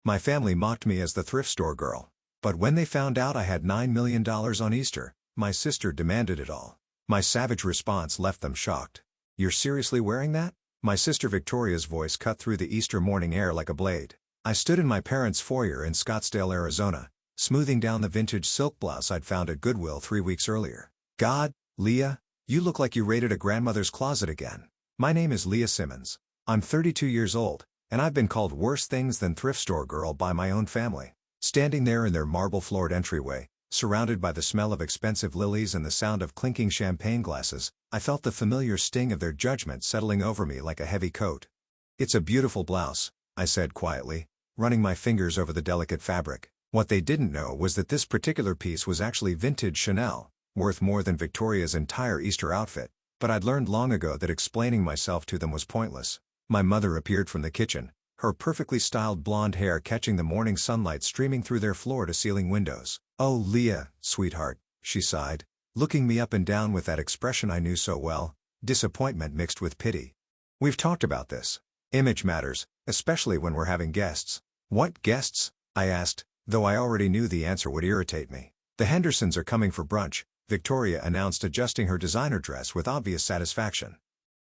My family mocked me as the thrift store girl. But when they found out I had $9 million on Easter, my sister demanded it all. My savage response left them shocked. "You're seriously wearing that?" My sister Victoria's voice cut through the Easter morning air like a blade. I stood in my parents' foyer in Scottsdale, Arizona, smoothing down the vintage silk blouse I'd found at Goodwill 3 weeks earlier. "God, Leah, you look like you raided a grandmother's closet again." My name is Leah Simmons. I'm 32 years old, and I've been called worse things than thrift store girl by my own family. Standing there in their marble-floored entryway, surrounded by the smell of expensive lilies and the sound of clinking champagne glasses, I felt the familiar sting of their judgment settling over me like a heavy coat. "It's a beautiful blouse," I said quietly, running my fingers over the delicate fabric. What they didn't know was that this particular piece was actually vintage Chanel, worth more than Victoria's entire Easter outfit, but I'd learned long ago that explaining myself to them was pointless. My mother appeared from the kitchen, her perfectly styled blonde hair catching the morning sunlight streaming through their floor-to-ceiling windows. "Oh, Leah, sweetheart," she sighed, looking me up and down with that expression I knew so well, disappointment mixed with pity. "We've talked about this. Image matters, especially when we're having guests." "What guests?" I asked, though I already knew the answer would irritate me. "The Hendersons are coming for brunch," Victoria announced, adjusting her designer dress with obvious satisfaction.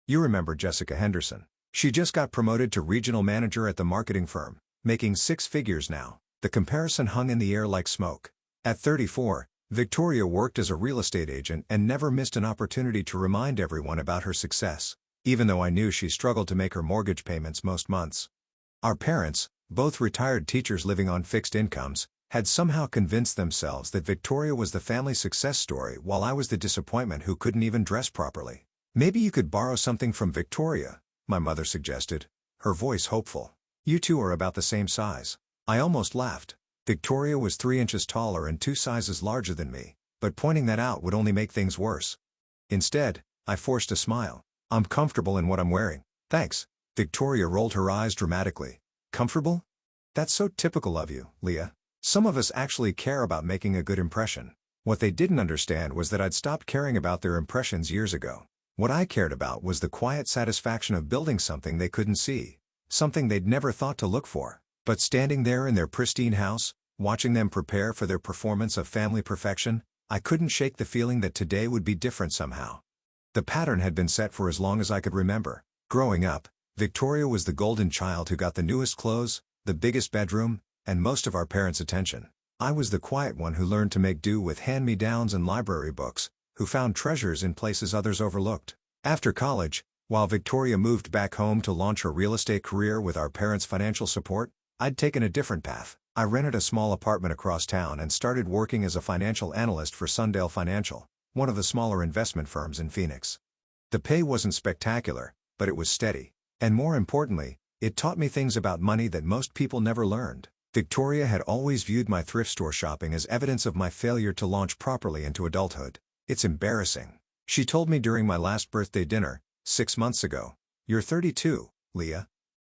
"You remember Jessica Henderson. She just got promoted to regional manager at the marketing firm, making 6 figures now." The comparison hung in the air like smoke. At 34, Victoria worked as a real estate agent and never missed an opportunity to remind everyone about her success, even though I knew she struggled to make her mortgage payments most months. Our parents, both retired teachers living on fixed incomes, had somehow convinced themselves that Victoria was the family success story while I was the disappointment who couldn't even dress properly. "Maybe you could borrow something from Victoria," my mother suggested, her voice hopeful. "You two are about the same size." I almost laughed. Victoria was 3 inches taller and 2 sizes larger than me, but pointing that out would only make things worse. Instead, I forced a smile. "I'm comfortable in what I'm wearing, thanks." Victoria rolled her eyes dramatically. "Comfortable? That's so typical of you, Leah. Some of us actually care about making a good impression." What they didn't understand was that I'd stopped caring about their impressions years ago. What I cared about was the quiet satisfaction of building something they couldn't see, something they'd never thought to look for. But standing there in their pristine house, watching them prepare for their performance of family perfection, I couldn't shake the feeling that today would be different somehow. The pattern had been set for as long as I could remember. Growing up, Victoria was the golden child who got the newest clothes, the biggest bedroom, and most of our parents' attention. I was the quiet one who learned to make do with hand-me-downs and library books, who found treasures in places others overlooked. After college, while Victoria moved back home to launch her real estate career with our parents' financial support, I'd taken a different path. I rented a small apartment across town and started working as a financial analyst for Sundale Financial, one of the smaller investment firms in Phoenix. The pay wasn't spectacular, but it was steady. And more importantly, it taught me things about money that most people never learned. Victoria had always viewed my thrift store shopping as evidence of my failure to launch properly into adulthood. "It's embarrassing," she told me during my last birthday dinner, 6 months ago. "You're 32, Leah.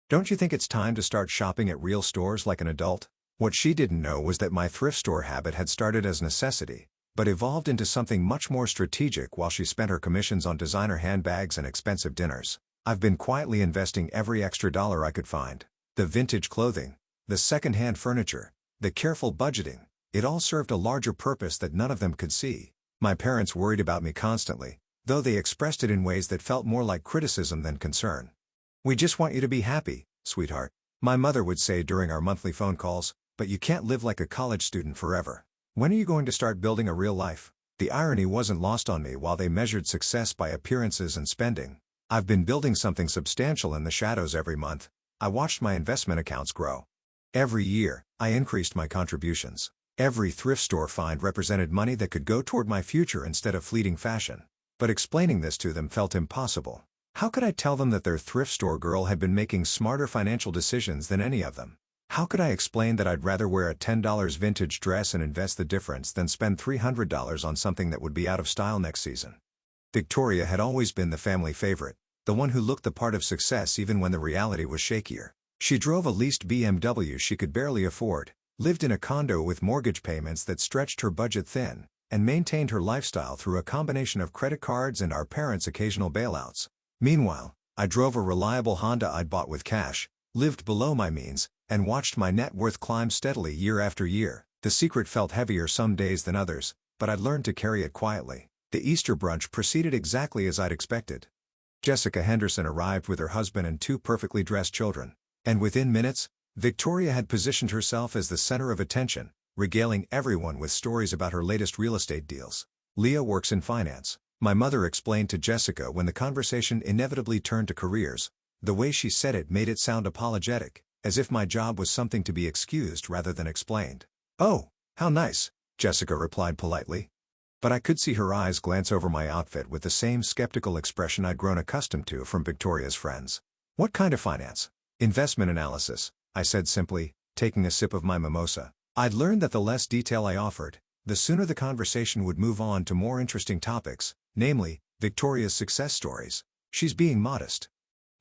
Don't you think it's time to start shopping at real stores like an adult?" What she didn't know was that my thrift store habit had started as necessity, but evolved into something much more strategic while she spent her commissions on designer handbags and expensive dinners. I've been quietly investing every extra dollar I could find. The vintage clothing, the second-hand furniture, the careful budgeting, it all served a larger purpose that none of them could see. My parents worried about me constantly, though they expressed it in ways that felt more like criticism than concern. "We just want you to be happy, sweetheart," my mother would say during our monthly phone calls, "but you can't live like a college student forever. When are you going to start building a real life?" The irony wasn't lost on me while they measured success by appearances and spending. I've been building something substantial in the shadows every month. I watched my investment accounts grow. Every year, I increased my contributions. Every thrift store find represented money that could go toward my future instead of fleeting fashion. But explaining this to them felt impossible. How could I tell them that their thrift store girl had been making smarter financial decisions than any of them? How could I explain that I'd rather wear a $10 vintage dress and invest the difference than spend $300 on something that would be out of style next season? Victoria had always been the family favorite, the one who looked the part of success even when the reality was shakier. She drove a leased BMW she could barely afford, lived in a condo with mortgage payments that stretched her budget thin, and maintained her lifestyle through a combination of credit cards and our parents' occasional bailouts. Meanwhile, I drove a reliable Honda I'd bought with cash, lived below my means, and watched my net worth climb steadily year after year. The secret felt heavier some days than others, but I'd learned to carry it quietly. The Easter brunch proceeded exactly as I'd expected. Jessica Henderson arrived with her husband and 2 perfectly dressed children. And within minutes, Victoria had positioned herself as the center of attention, regaling everyone with stories about her latest real estate deals. Leah works in finance, my mother explained to Jessica when the conversation inevitably turned to careers. The way she said it made it sound apologetic, as if my job was something to be excused rather than explained. "Oh, how nice," Jessica replied politely. But I could see her eyes glance over my outfit with the same skeptical expression I'd grown accustomed to from Victoria's friends. "What kind of finance?" "Investment analysis," I said simply, taking a sip of my mimosa. I'd learned that the less detail I offered, the sooner the conversation would move on to more interesting topics, namely, Victoria's success stories. "She's being modest."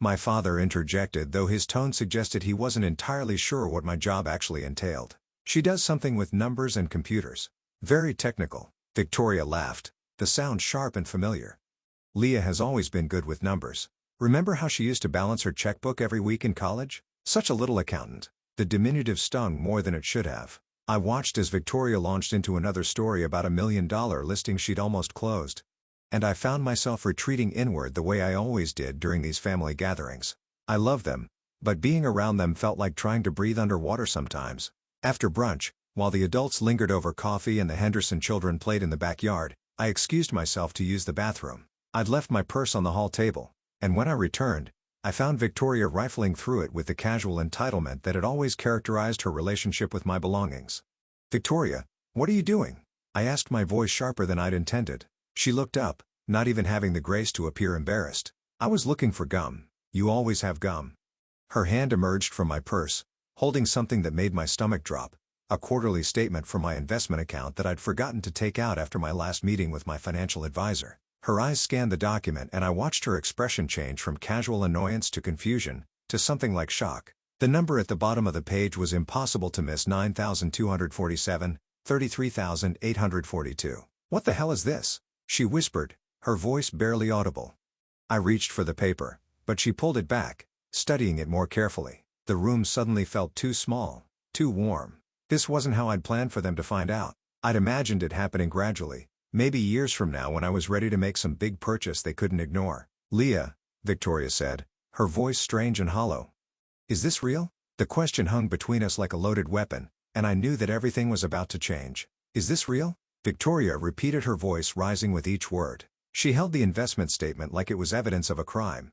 My father interjected, though his tone suggested he wasn't entirely sure what my job actually entailed. "She does something with numbers and computers. Very technical." Victoria laughed, the sound sharp and familiar. "Leah has always been good with numbers. Remember how she used to balance her checkbook every week in college? Such a little accountant." The diminutive stung more than it should have. I watched as Victoria launched into another story about a $1 million listing she'd almost closed. And I found myself retreating inward the way I always did during these family gatherings. I love them, but being around them felt like trying to breathe underwater sometimes. After brunch, while the adults lingered over coffee and the Henderson children played in the backyard, I excused myself to use the bathroom. I'd left my purse on the hall table, and when I returned, I found Victoria rifling through it with the casual entitlement that had always characterized her relationship with my belongings. "Victoria, what are you doing?" I asked, my voice sharper than I'd intended. She looked up, not even having the grace to appear embarrassed. "I was looking for gum." "You always have gum." Her hand emerged from my purse, holding something that made my stomach drop. A quarterly statement from my investment account that I'd forgotten to take out after my last meeting with my financial advisor. Her eyes scanned the document and I watched her expression change from casual annoyance to confusion, to something like shock. The number at the bottom of the page was impossible to miss: 9,247, 33,842. "What the hell is this?" she whispered, her voice barely audible. I reached for the paper, but she pulled it back, studying it more carefully. The room suddenly felt too small, too warm. This wasn't how I'd planned for them to find out. I'd imagined it happening gradually, maybe years from now when I was ready to make some big purchase they couldn't ignore. "Leah," Victoria said, her voice strange and hollow. "Is this real?" The question hung between us like a loaded weapon, and I knew that everything was about to change. "Is this real?" Victoria repeated, her voice rising with each word. She held the investment statement like it was evidence of a crime,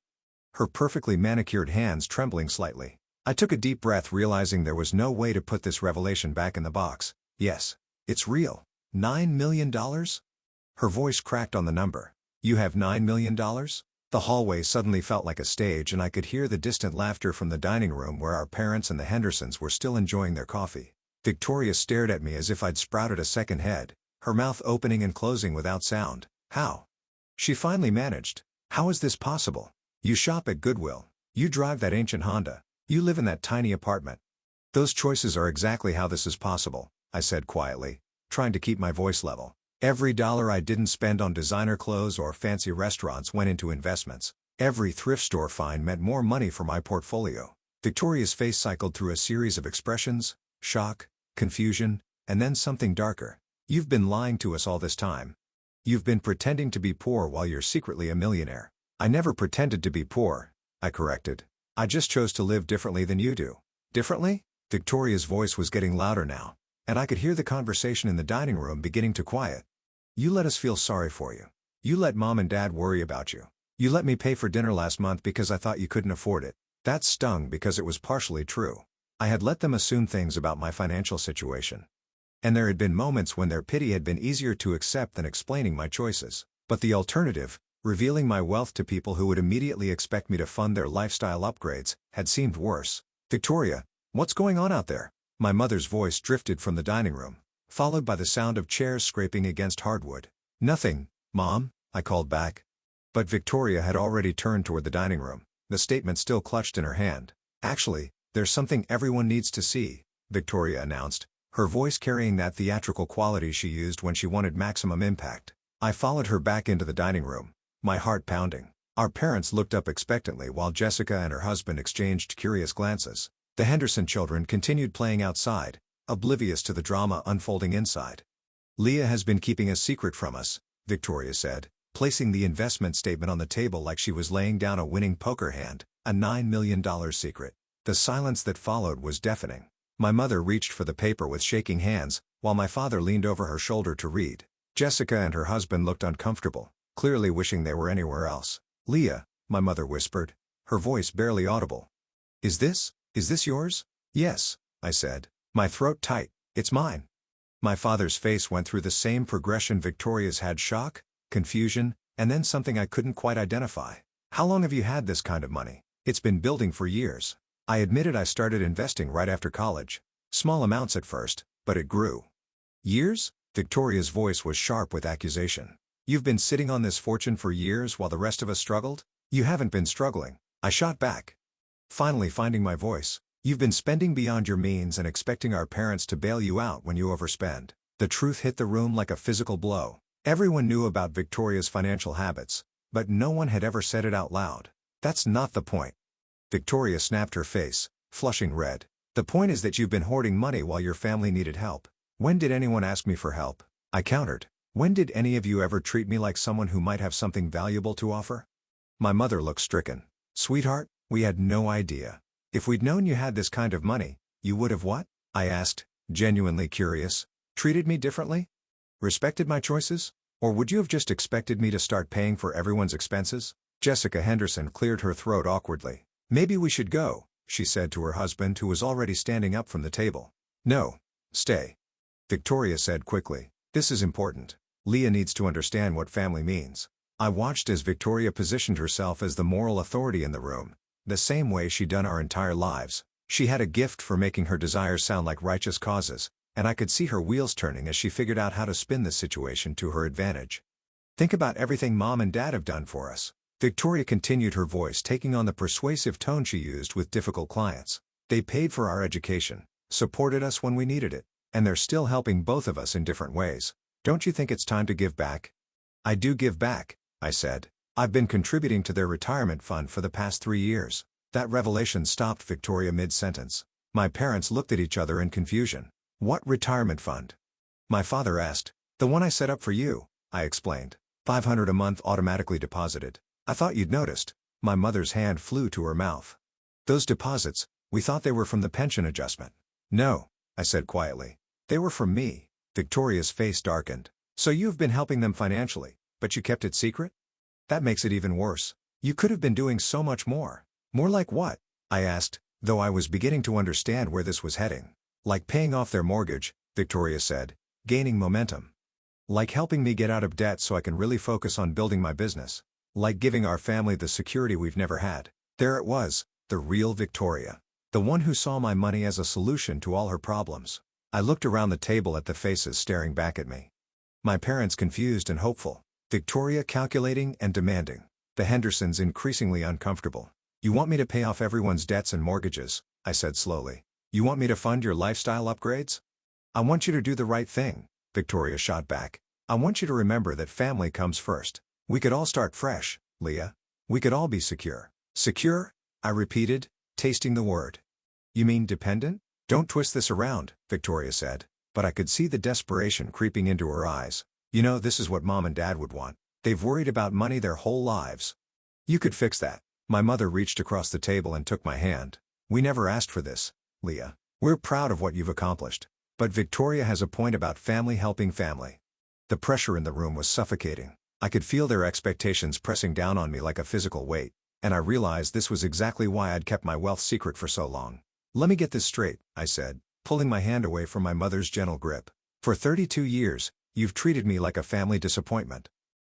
her perfectly manicured hands trembling slightly. I took a deep breath, realizing there was no way to put this revelation back in the box. "Yes, it's real." $9 million? Her voice cracked on the number. "You have $9 million? The hallway suddenly felt like a stage, and I could hear the distant laughter from the dining room where our parents and the Hendersons were still enjoying their coffee. Victoria stared at me as if I'd sprouted a second head, her mouth opening and closing without sound. "How?" she finally managed. "How is this possible? You shop at Goodwill. You drive that ancient Honda. You live in that tiny apartment." "Those choices are exactly how this is possible," I said quietly, trying to keep my voice level. "Every dollar I didn't spend on designer clothes or fancy restaurants went into investments. Every thrift store find meant more money for my portfolio." Victoria's face cycled through a series of expressions: shock, confusion, and then something darker. "You've been lying to us all this time. You've been pretending to be poor while you're secretly a millionaire." "I never pretended to be poor," I corrected. "I just chose to live differently than you do." "Differently?" Victoria's voice was getting louder now, and I could hear the conversation in the dining room beginning to quiet. "You let us feel sorry for you. You let Mom and Dad worry about you. You let me pay for dinner last month because I thought you couldn't afford it." That stung because it was partially true. I had let them assume things about my financial situation. And there had been moments when their pity had been easier to accept than explaining my choices. But the alternative, revealing my wealth to people who would immediately expect me to fund their lifestyle upgrades, had seemed worse. "Victoria, what's going on out there?" My mother's voice drifted from the dining room, followed by the sound of chairs scraping against hardwood. "Nothing, Mom," I called back. But Victoria had already turned toward the dining room, the statement still clutched in her hand. "Actually, there's something everyone needs to see," Victoria announced, her voice carrying that theatrical quality she used when she wanted maximum impact. I followed her back into the dining room, my heart pounding. Our parents looked up expectantly while Jessica and her husband exchanged curious glances. The Henderson children continued playing outside, oblivious to the drama unfolding inside. Leah has been keeping a secret from us, Victoria said, placing the investment statement on the table like she was laying down a winning poker hand, a $9 million secret. The silence that followed was deafening. My mother reached for the paper with shaking hands, while my father leaned over her shoulder to read. Jessica and her husband looked uncomfortable, clearly wishing they were anywhere else. Leah, my mother whispered, her voice barely audible. Is this yours? Yes, I said, my throat tight. It's mine. My father's face went through the same progression Victoria's had: shock, confusion, and then something I couldn't quite identify. How long have you had this kind of money? It's been building for years. I admitted I started investing right after college. Small amounts at first, but it grew. Years? Victoria's voice was sharp with accusation. You've been sitting on this fortune for years while the rest of us struggled? You haven't been struggling, I shot back. Finally finding my voice. You've been spending beyond your means and expecting our parents to bail you out when you overspend. The truth hit the room like a physical blow. Everyone knew about Victoria's financial habits, but no one had ever said it out loud. That's not the point. Victoria snapped her face, flushing red. The point is that you've been hoarding money while your family needed help. When did anyone ask me for help? I countered. When did any of you ever treat me like someone who might have something valuable to offer? My mother looked stricken. Sweetheart, we had no idea. If we'd known you had this kind of money, you would have what? I asked, genuinely curious. Treated me differently? Respected my choices? Or would you have just expected me to start paying for everyone's expenses? Jessica Henderson cleared her throat awkwardly. Maybe we should go, she said to her husband, who was already standing up from the table. No. Stay. Victoria said quickly. This is important. Leah needs to understand what family means. I watched as Victoria positioned herself as the moral authority in the room, the same way she'd done our entire lives. She had a gift for making her desires sound like righteous causes, and I could see her wheels turning as she figured out how to spin this situation to her advantage. Think about everything Mom and Dad have done for us. Victoria continued, her voice taking on the persuasive tone she used with difficult clients. They paid for our education, supported us when we needed it, and they're still helping both of us in different ways. Don't you think it's time to give back? I do give back, I said. I've been contributing to their retirement fund for the past 3 years. That revelation stopped Victoria mid-sentence. My parents looked at each other in confusion. What retirement fund? My father asked. The one I set up for you, I explained. $500 a month automatically deposited. I thought you'd noticed. My mother's hand flew to her mouth. Those deposits, we thought they were from the pension adjustment. No, I said quietly. They were from me. Victoria's face darkened. So you've been helping them financially, but you kept it secret? That makes it even worse. You could have been doing so much more. More like what? I asked, though I was beginning to understand where this was heading. Like paying off their mortgage, Victoria said, gaining momentum. Like helping me get out of debt so I can really focus on building my business. Like giving our family the security we've never had. There it was, the real Victoria. The one who saw my money as a solution to all her problems. I looked around the table at the faces staring back at me. My parents confused and hopeful. Victoria calculating and demanding. The Hendersons increasingly uncomfortable. You want me to pay off everyone's debts and mortgages, I said slowly. You want me to fund your lifestyle upgrades? I want you to do the right thing, Victoria shot back. I want you to remember that family comes first. We could all start fresh, Leah. We could all be secure. Secure? I repeated, tasting the word. You mean dependent? Don't twist this around, Victoria said, but I could see the desperation creeping into her eyes. You know, this is what Mom and Dad would want. They've worried about money their whole lives. You could fix that. My mother reached across the table and took my hand. We never asked for this, Leah. We're proud of what you've accomplished. But Victoria has a point about family helping family. The pressure in the room was suffocating. I could feel their expectations pressing down on me like a physical weight, and I realized this was exactly why I'd kept my wealth secret for so long. Let me get this straight, I said, pulling my hand away from my mother's gentle grip. For 32 years, you've treated me like a family disappointment.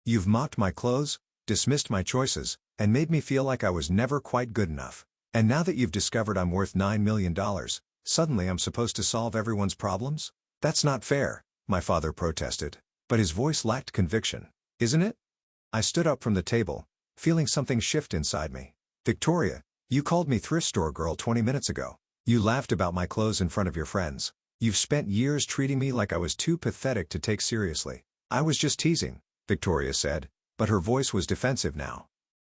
You've mocked my clothes, dismissed my choices, and made me feel like I was never quite good enough. And now that you've discovered I'm worth $9 million, suddenly I'm supposed to solve everyone's problems? That's not fair, my father protested. But his voice lacked conviction. Isn't it? I stood up from the table, feeling something shift inside me. Victoria, you called me thrift store girl 20 minutes ago. You laughed about my clothes in front of your friends. You've spent years treating me like I was too pathetic to take seriously. I was just teasing, Victoria said, but her voice was defensive now.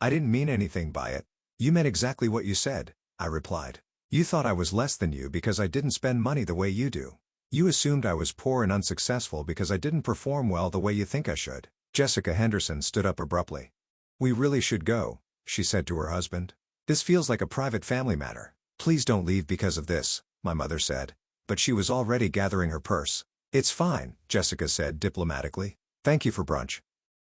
I didn't mean anything by it. You meant exactly what you said, I replied. You thought I was less than you because I didn't spend money the way you do. You assumed I was poor and unsuccessful because I didn't perform well the way you think I should." Jessica Henderson stood up abruptly. "We really should go," she said to her husband. "This feels like a private family matter." "Please don't leave because of this," my mother said. But she was already gathering her purse. "It's fine," Jessica said diplomatically. "Thank you for brunch."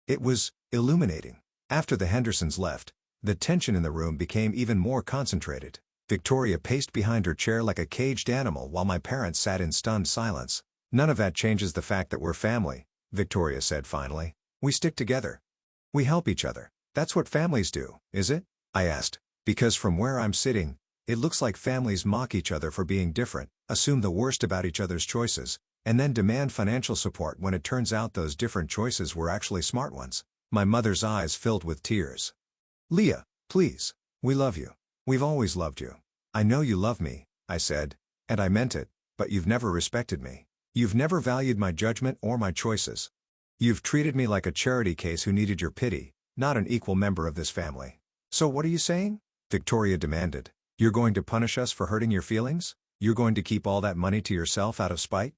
It was illuminating. After the Hendersons left, the tension in the room became even more concentrated. Victoria paced behind her chair like a caged animal while my parents sat in stunned silence. "None of that changes the fact that we're family," Victoria said finally. "We stick together. We help each other. That's what families do, is it?" I asked. Because from where I'm sitting, it looks like families mock each other for being different, assume the worst about each other's choices, and then demand financial support when it turns out those different choices were actually smart ones. My mother's eyes filled with tears. "Leah, please. We love you. We've always loved you." "I know you love me," I said, "and I meant it, but you've never respected me. You've never valued my judgment or my choices. You've treated me like a charity case who needed your pity, not an equal member of this family." "So what are you saying?" Victoria demanded. "You're going to punish us for hurting your feelings? You're going to keep all that money to yourself out of spite?"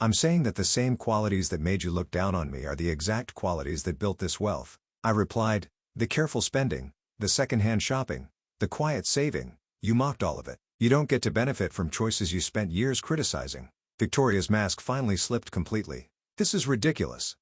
"I'm saying that the same qualities that made you look down on me are the exact qualities that built this wealth," I replied. "The careful spending, the second-hand shopping, the quiet saving, you mocked all of it. You don't get to benefit from choices you spent years criticizing." Victoria's mask finally slipped completely. "This is ridiculous.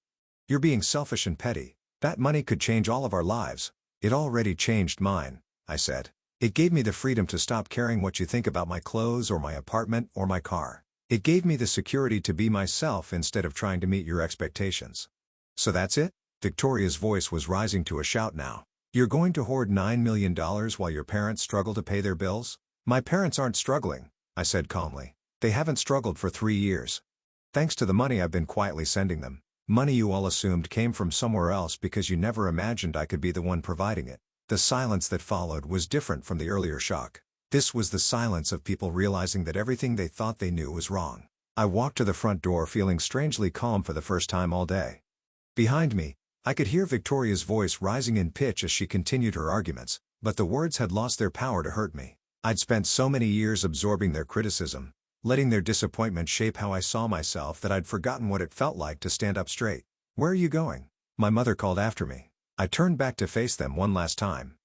You're being selfish and petty. That money could change all of our lives." "It already changed mine," I said. "It gave me the freedom to stop caring what you think about my clothes or my apartment or my car. It gave me the security to be myself instead of trying to meet your expectations." "So that's it?" Victoria's voice was rising to a shout now. "You're going to hoard $9 million while your parents struggle to pay their bills?" "My parents aren't struggling," I said calmly. "They haven't struggled for 3 years. Thanks to the money I've been quietly sending them. Money you all assumed came from somewhere else because you never imagined I could be the one providing it." The silence that followed was different from the earlier shock. This was the silence of people realizing that everything they thought they knew was wrong. I walked to the front door feeling strangely calm for the first time all day. Behind me, I could hear Victoria's voice rising in pitch as she continued her arguments, but the words had lost their power to hurt me. I'd spent so many years absorbing their criticism, letting their disappointment shape how I saw myself, that I'd forgotten what it felt like to stand up straight. "Where are you going?" my mother called after me. I turned back to face them one last time.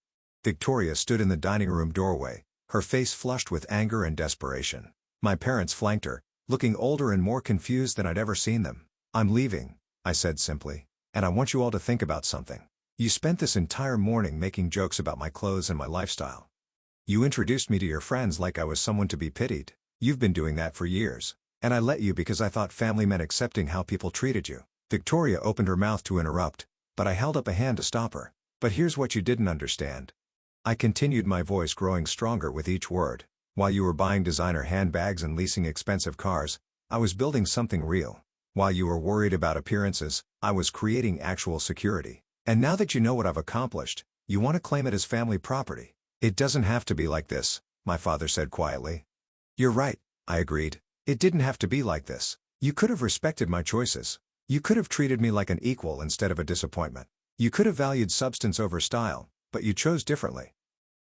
Victoria stood in the dining room doorway, her face flushed with anger and desperation. My parents flanked her, looking older and more confused than I'd ever seen them. "I'm leaving," I said simply, "and I want you all to think about something. You spent this entire morning making jokes about my clothes and my lifestyle. You introduced me to your friends like I was someone to be pitied. You've been doing that for years. And I let you because I thought family meant accepting how people treated you." Victoria opened her mouth to interrupt, but I held up a hand to stop her. "But here's what you didn't understand," I continued, my voice growing stronger with each word. "While you were buying designer handbags and leasing expensive cars, I was building something real. While you were worried about appearances, I was creating actual security. And now that you know what I've accomplished, you want to claim it as family property." "It doesn't have to be like this," my father said quietly. "You're right," I agreed. "It didn't have to be like this. You could have respected my choices. You could have treated me like an equal instead of a disappointment. You could have valued substance over style, but you chose differently."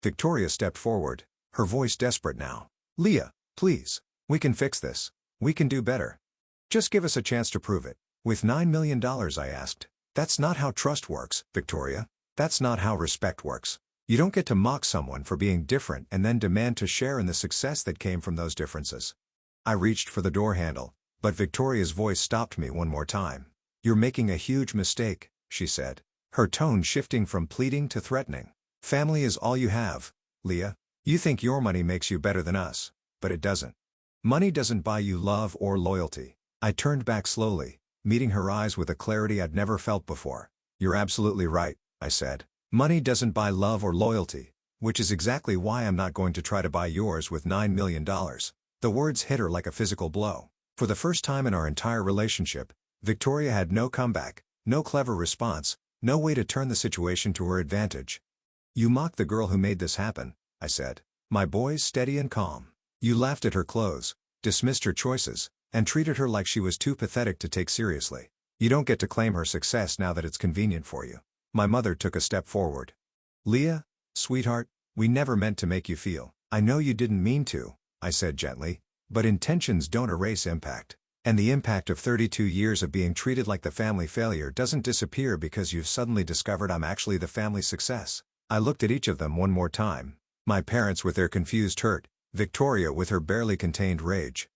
Victoria stepped forward, her voice desperate now. "Leah, please. We can fix this. We can do better. Just give us a chance to prove it." "With $9 million, I asked. "That's not how trust works, Victoria. That's not how respect works. You don't get to mock someone for being different and then demand to share in the success that came from those differences." I reached for the door handle, but Victoria's voice stopped me one more time. "You're making a huge mistake," she said, her tone shifting from pleading to threatening. "Family is all you have, Leah. You think your money makes you better than us, but it doesn't. Money doesn't buy you love or loyalty." I turned back slowly, meeting her eyes with a clarity I'd never felt before. "You're absolutely right," I said. "Money doesn't buy love or loyalty, which is exactly why I'm not going to try to buy yours with $9 million. The words hit her like a physical blow. For the first time in our entire relationship, Victoria had no comeback, no clever response, no way to turn the situation to her advantage. "You mocked the girl who made this happen," I said. "My boy's steady and calm. You laughed at her clothes, dismissed her choices, and treated her like she was too pathetic to take seriously. You don't get to claim her success now that it's convenient for you." My mother took a step forward. "Leah, sweetheart, we never meant to make you feel I know you didn't mean to, I said gently, but intentions don't erase impact. And the impact of 32 years of being treated like the family failure doesn't disappear because you've suddenly discovered I'm actually the family success. I looked at each of them one more time. My parents with their confused hurt, Victoria with her barely contained rage.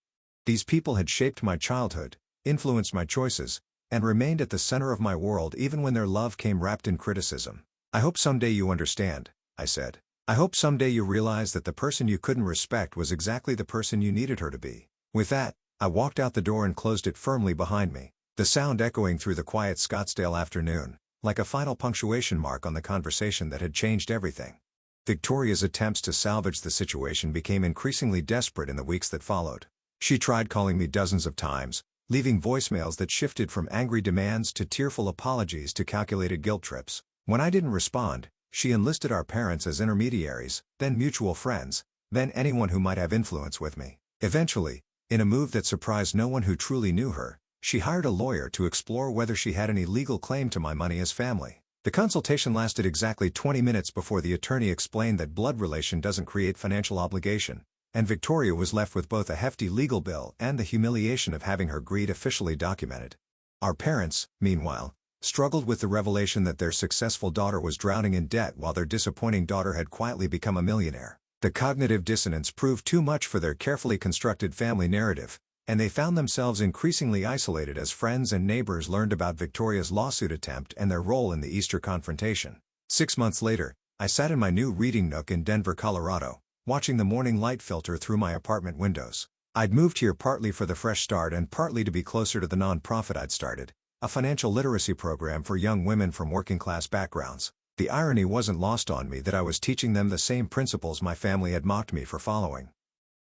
These people had shaped my childhood, influenced my choices, and remained at the center of my world even when their love came wrapped in criticism. I hope someday you understand, I said. I hope someday you realize that the person you couldn't respect was exactly the person you needed her to be. With that, I walked out the door and closed it firmly behind me, the sound echoing through the quiet Scottsdale afternoon, like a final punctuation mark on the conversation that had changed everything. Victoria's attempts to salvage the situation became increasingly desperate in the weeks that followed. She tried calling me dozens of times, leaving voicemails that shifted from angry demands to tearful apologies to calculated guilt trips. When I didn't respond, she enlisted our parents as intermediaries, then mutual friends, then anyone who might have influence with me. Eventually, in a move that surprised no one who truly knew her, she hired a lawyer to explore whether she had any legal claim to my money as family. The consultation lasted exactly 20 minutes before the attorney explained that blood relation doesn't create financial obligation, and Victoria was left with both a hefty legal bill and the humiliation of having her greed officially documented. Our parents, meanwhile, struggled with the revelation that their successful daughter was drowning in debt while their disappointing daughter had quietly become a millionaire. The cognitive dissonance proved too much for their carefully constructed family narrative, and they found themselves increasingly isolated as friends and neighbors learned about Victoria's lawsuit attempt and their role in the Easter confrontation. 6 months later, I sat in my new reading nook in Denver, Colorado, watching the morning light filter through my apartment windows. I'd moved here partly for the fresh start and partly to be closer to the nonprofit I'd started, a financial literacy program for young women from working-class backgrounds. The irony wasn't lost on me that I was teaching them the same principles my family had mocked me for following.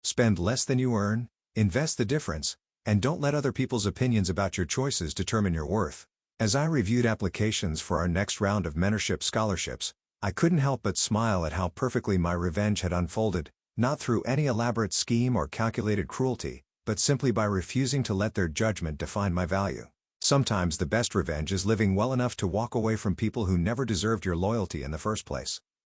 Spend less than you earn, invest the difference, and don't let other people's opinions about your choices determine your worth. As I reviewed applications for our next round of mentorship scholarships, I couldn't help but smile at how perfectly my revenge had unfolded, not through any elaborate scheme or calculated cruelty, but simply by refusing to let their judgment define my value. Sometimes the best revenge is living well enough to walk away from people who never deserved your loyalty in the first place.